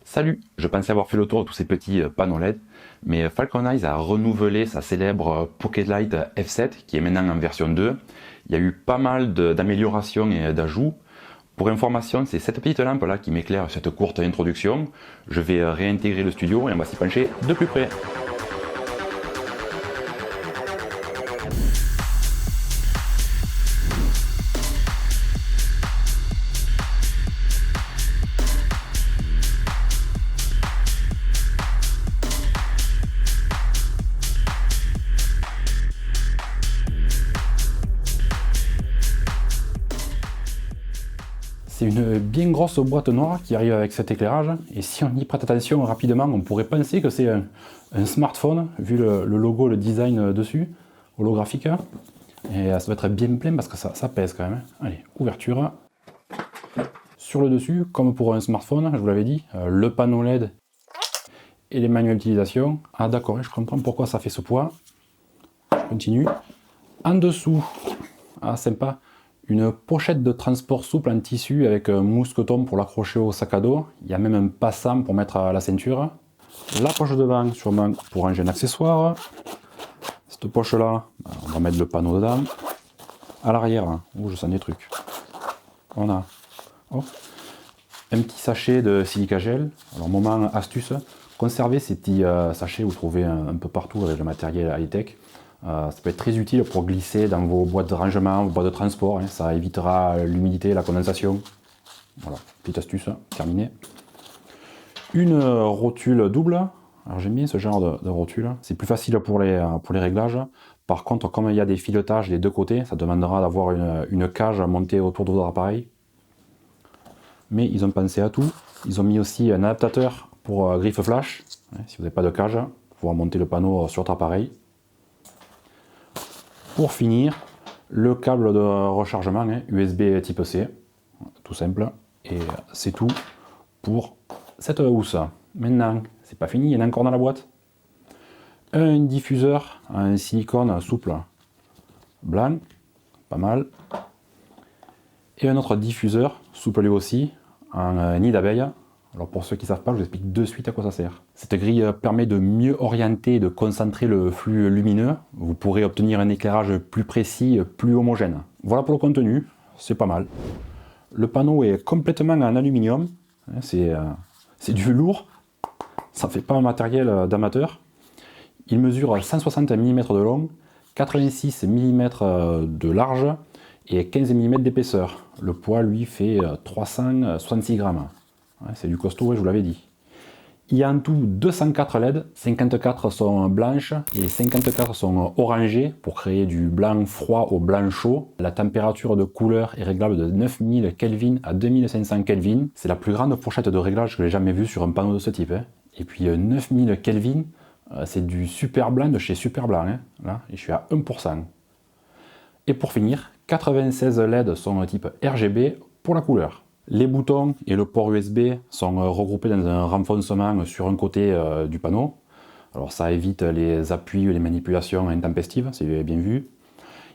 Salut, je pensais avoir fait le tour de tous ces petits panneaux LED, mais Falcon Eyes a renouvelé sa célèbre Pocket Light F7 qui est maintenant en version 2. Il y a eu pas mal d'améliorations et d'ajouts. Pour information, c'est cette petite lampe là qui m'éclaire cette courte introduction. Je vais réintégrer le studio et on va s'y pencher de plus près. C'est une bien grosse boîte noire qui arrive avec cet éclairage, et si on y prête attention rapidement, on pourrait penser que c'est un smartphone, vu le logo, le design dessus, holographique. Et ça va être bien plein parce que ça pèse quand même. Allez, ouverture. Sur le dessus, comme pour un smartphone, je vous l'avais dit, le panneau LED et les manuels d'utilisation. Ah d'accord, je comprends pourquoi ça fait ce poids. Je continue. En dessous, ah sympa, une pochette de transport souple en tissu avec un mousqueton pour l'accrocher au sac à dos. Il y a même un passant pour mettre à la ceinture. La poche devant, sûrement pour ranger un accessoire. Cette poche là, on va mettre le panneau dedans. À l'arrière, où je sens des trucs. On a un petit sachet de silica gel. Alors moment astuce, conservez ces petits sachets, vous trouvez un peu partout avec le matériel high-tech. Ça peut être très utile pour glisser dans vos boîtes de rangement, vos boîtes de transport. Ça évitera l'humidité et la condensation. Voilà, petite astuce, terminé. Une rotule double. Alors j'aime bien ce genre de rotule. C'est plus facile pour les réglages. Par contre, comme il y a des filetages des deux côtés, ça demandera d'avoir une cage montée autour de votre appareil. Mais ils ont pensé à tout. Ils ont mis aussi un adaptateur pour griffe flash. Si vous n'avez pas de cage, pour pouvoir monter le panneau sur votre appareil. Pour finir, le câble de rechargement USB type C, tout simple, et c'est tout pour cette housse. Maintenant, c'est pas fini, il y en a encore dans la boîte. Un diffuseur en silicone souple blanc, pas mal. Et un autre diffuseur souple lui aussi, en nid d'abeille. Alors pour ceux qui ne savent pas, je vous explique de suite à quoi ça sert. Cette grille permet de mieux orienter et de concentrer le flux lumineux. Vous pourrez obtenir un éclairage plus précis, plus homogène. Voilà pour le contenu, c'est pas mal. Le panneau est complètement en aluminium. C'est du lourd, ça ne fait pas un matériel d'amateur. Il mesure 160 mm de long, 86 mm de large et 15 mm d'épaisseur. Le poids, lui, fait 366 grammes. C'est du costaud, je vous l'avais dit. Il y a en tout 204 LED, 54 sont blanches et 54 sont orangées pour créer du blanc froid au blanc chaud. La température de couleur est réglable de 9000 Kelvin à 2500 Kelvin. C'est la plus grande fourchette de réglage que j'ai jamais vue sur un panneau de ce type. Et puis 9000 Kelvin, c'est du super blanc de chez Super Blanc. Là, et je suis à 1%. Et pour finir, 96 LED sont type RGB pour la couleur. Les boutons et le port USB sont regroupés dans un renfoncement sur un côté du panneau. Alors ça évite les appuis ou les manipulations intempestives, c'est bien vu.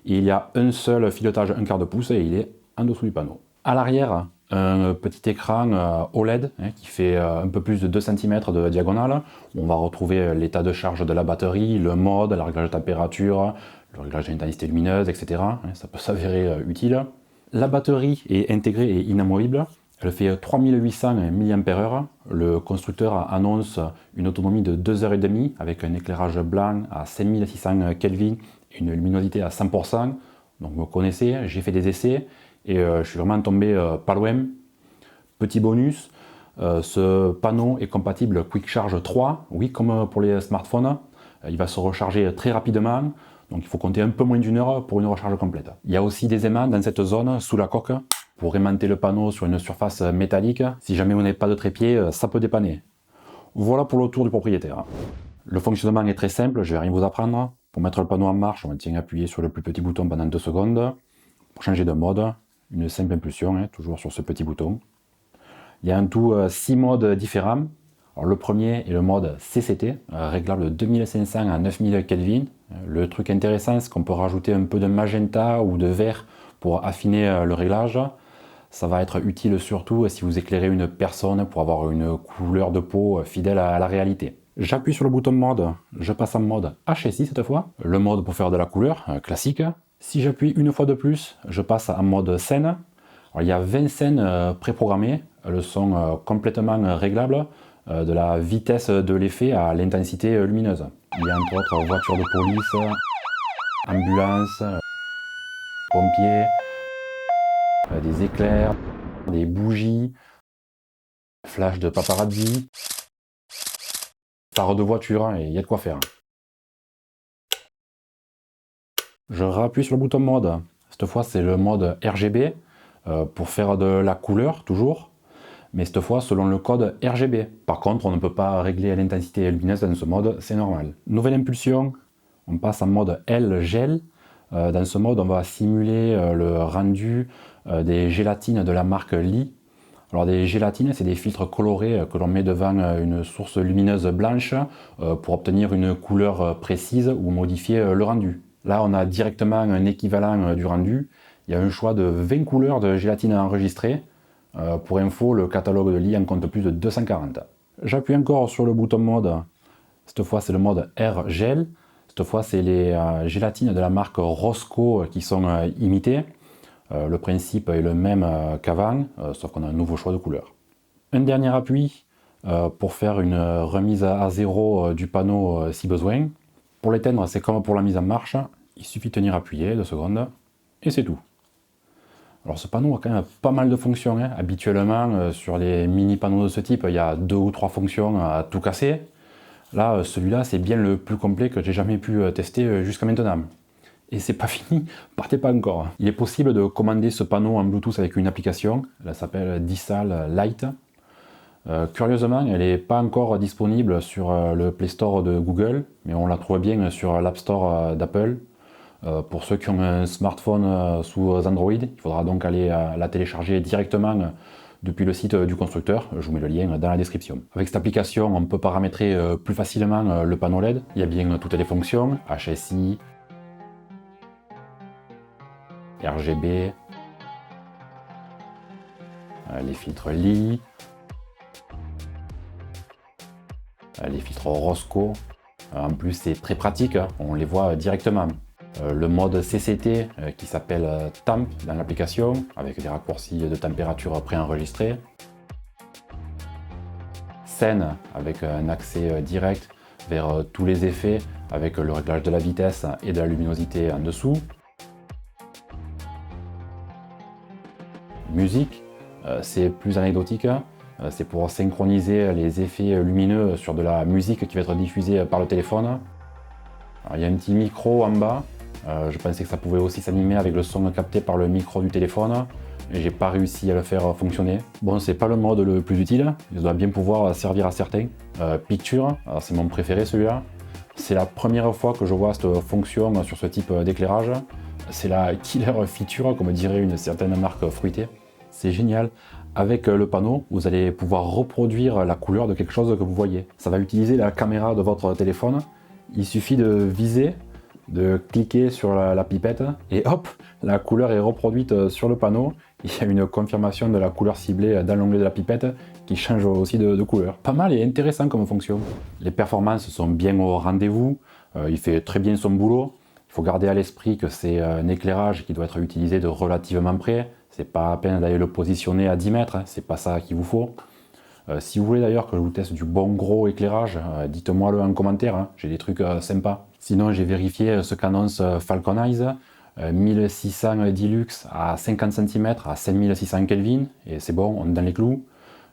Et il y a un seul filetage 1/4 de pouce et il est en dessous du panneau. À l'arrière, un petit écran OLED qui fait un peu plus de 2 cm de diagonale. On va retrouver l'état de charge de la batterie, le mode, le réglage de température, le réglage d'intensité lumineuse, etc. Ça peut s'avérer utile. La batterie est intégrée et inamovible. Elle fait 3800 mAh. Le constructeur annonce une autonomie de 2h30 avec un éclairage blanc à 5600 Kelvin et une luminosité à 100%. Donc vous connaissez, j'ai fait des essais et je suis vraiment tombé pas loin. Petit bonus, ce panneau est compatible Quick Charge 3, oui, comme pour les smartphones. Il va se recharger très rapidement. Donc il faut compter un peu moins d'une heure pour une recharge complète. Il y a aussi des aimants dans cette zone, sous la coque, pour aimanter le panneau sur une surface métallique. Si jamais vous n'avez pas de trépied, ça peut dépanner. Voilà pour le tour du propriétaire. Le fonctionnement est très simple, je ne vais rien vous apprendre. Pour mettre le panneau en marche, on tient appuyé sur le plus petit bouton pendant 2 secondes. Pour changer de mode, une simple impulsion, toujours sur ce petit bouton. Il y a en tout 6 modes différents. Alors, le premier est le mode CCT, réglable de 2500 à 9000 Kelvin. Le truc intéressant, c'est qu'on peut rajouter un peu de magenta ou de vert pour affiner le réglage. Ça va être utile surtout si vous éclairez une personne pour avoir une couleur de peau fidèle à la réalité. J'appuie sur le bouton mode, je passe en mode HSI cette fois. Le mode pour faire de la couleur, classique. Si j'appuie une fois de plus, je passe en mode scène. Alors, il y a 20 scènes préprogrammées, elles sont complètement réglables, de la vitesse de l'effet à l'intensité lumineuse. Il y a entre autres voitures de police, ambulances, pompiers, des éclairs, des bougies, flash de paparazzi, phare de voiture, et il y a de quoi faire. Je rappuie sur le bouton mode. Cette fois, c'est le mode RGB pour faire de la couleur, toujours, mais cette fois selon le code RGB. Par contre, on ne peut pas régler l'intensité lumineuse dans ce mode, c'est normal. Nouvelle impulsion, on passe en mode L-Gel. Dans ce mode, on va simuler le rendu des gélatines de la marque Lee. Alors des gélatines, c'est des filtres colorés que l'on met devant une source lumineuse blanche pour obtenir une couleur précise ou modifier le rendu. Là, on a directement un équivalent du rendu. Il y a un choix de 20 couleurs de gélatine enregistrées. Pour info, le catalogue de Lee en compte plus de 240. J'appuie encore sur le bouton mode. Cette fois, c'est le mode R-Gel. Cette fois, c'est les gélatines de la marque Rosco qui sont imitées. Le principe est le même qu'avant, sauf qu'on a un nouveau choix de couleur. Un dernier appui pour faire une remise à zéro du panneau si besoin. Pour l'éteindre, c'est comme pour la mise en marche, il suffit de tenir appuyé 2 secondes, et c'est tout. Alors ce panneau a quand même pas mal de fonctions. Habituellement, sur les mini panneaux de ce type, il y a 2 ou 3 fonctions à tout casser. Là, celui-là, c'est bien le plus complet que j'ai jamais pu tester jusqu'à maintenant. Et c'est pas fini, partez pas encore. Il est possible de commander ce panneau en Bluetooth avec une application, elle s'appelle Dissal Lite. Curieusement, elle n'est pas encore disponible sur le Play Store de Google, mais on la trouve bien sur l'App Store d'Apple. Pour ceux qui ont un smartphone sous Android, il faudra donc aller la télécharger directement depuis le site du constructeur. Je vous mets le lien dans la description. Avec cette application, on peut paramétrer plus facilement le panneau LED. Il y a bien toutes les fonctions, HSI, RGB, les filtres Lee, les filtres Rosco. En plus, c'est très pratique, on les voit directement. Le mode CCT qui s'appelle Temp dans l'application, avec des raccourcis de température préenregistrés. Scène avec un accès direct vers tous les effets, avec le réglage de la vitesse et de la luminosité en dessous. Musique, c'est plus anecdotique, c'est pour synchroniser les effets lumineux sur de la musique qui va être diffusée par le téléphone. Alors, il y a un petit micro en bas, je pensais que ça pouvait aussi s'animer avec le son capté par le micro du téléphone, et j'ai pas réussi à le faire fonctionner. Bon, c'est pas le mode le plus utile, il doit bien pouvoir servir à certains. Picture, c'est mon préféré celui-là. C'est la première fois que je vois cette fonction sur ce type d'éclairage. C'est la killer feature, comme dirait une certaine marque fruitée. C'est génial. Avec le panneau, vous allez pouvoir reproduire la couleur de quelque chose que vous voyez. Ça va utiliser la caméra de votre téléphone. Il suffit de viser, de cliquer sur la pipette, et hop, la couleur est reproduite sur le panneau. Il y a une confirmation de la couleur ciblée dans l'onglet de la pipette qui change aussi de couleur. Pas mal et intéressant comme fonction. Les performances sont bien au rendez-vous. Il fait très bien son boulot. Il faut garder à l'esprit que c'est un éclairage qui doit être utilisé de relativement près. C'est pas à peine d'aller le positionner à 10 mètres, c'est pas ça qu'il vous faut. Si vous voulez d'ailleurs que je vous teste du bon gros éclairage, dites-moi le en commentaire, j'ai des trucs sympas. Sinon, j'ai vérifié ce qu'annonce Falcon Eyes, 1610 lux à 50 cm à 5600 Kelvin, et c'est bon, on est dans les clous.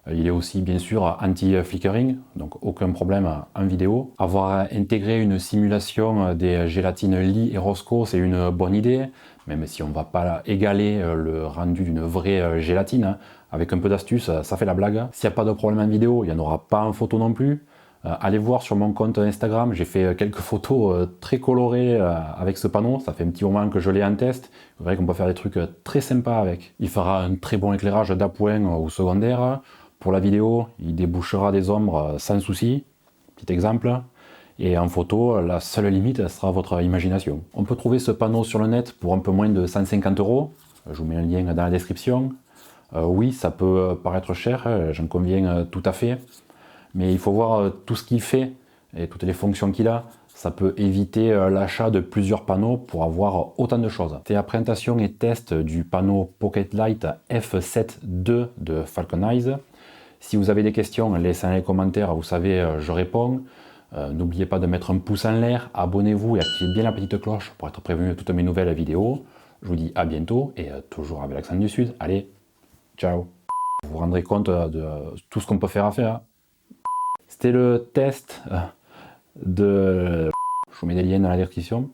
Il est aussi bien sûr anti-flickering, donc aucun problème en vidéo. Avoir intégré une simulation des gélatines Lee et Rosco, c'est une bonne idée, même si on ne va pas égaler le rendu d'une vraie gélatine. Avec un peu d'astuce, ça fait la blague. S'il n'y a pas de problème en vidéo, il n'y en aura pas en photo non plus. Allez voir sur mon compte Instagram, j'ai fait quelques photos très colorées avec ce panneau. Ça fait un petit moment que je l'ai en test. Vous verrez qu'on peut faire des trucs très sympas avec. Il fera un très bon éclairage d'appoint ou secondaire. Pour la vidéo, il débouchera des ombres sans souci. Petit exemple. Et en photo, la seule limite sera votre imagination. On peut trouver ce panneau sur le net pour un peu moins de 150 €. Je vous mets un lien dans la description. Oui, ça peut paraître cher, j'en conviens tout à fait, mais il faut voir tout ce qu'il fait et toutes les fonctions qu'il a. Ça peut éviter l'achat de plusieurs panneaux pour avoir autant de choses. C'est la présentation et test du panneau Pocket Light F7 II de Falcon Eyes. Si vous avez des questions, laissez dans les commentaires, vous savez, je réponds. N'oubliez pas de mettre un pouce en l'air, abonnez-vous et activez bien la petite cloche pour être prévenu de toutes mes nouvelles vidéos. Je vous dis à bientôt et toujours avec l'accent du Sud. Allez, ciao. Vous vous rendrez compte de tout ce qu'on peut faire à faire. C'était le test de... Je vous mets des liens dans la description.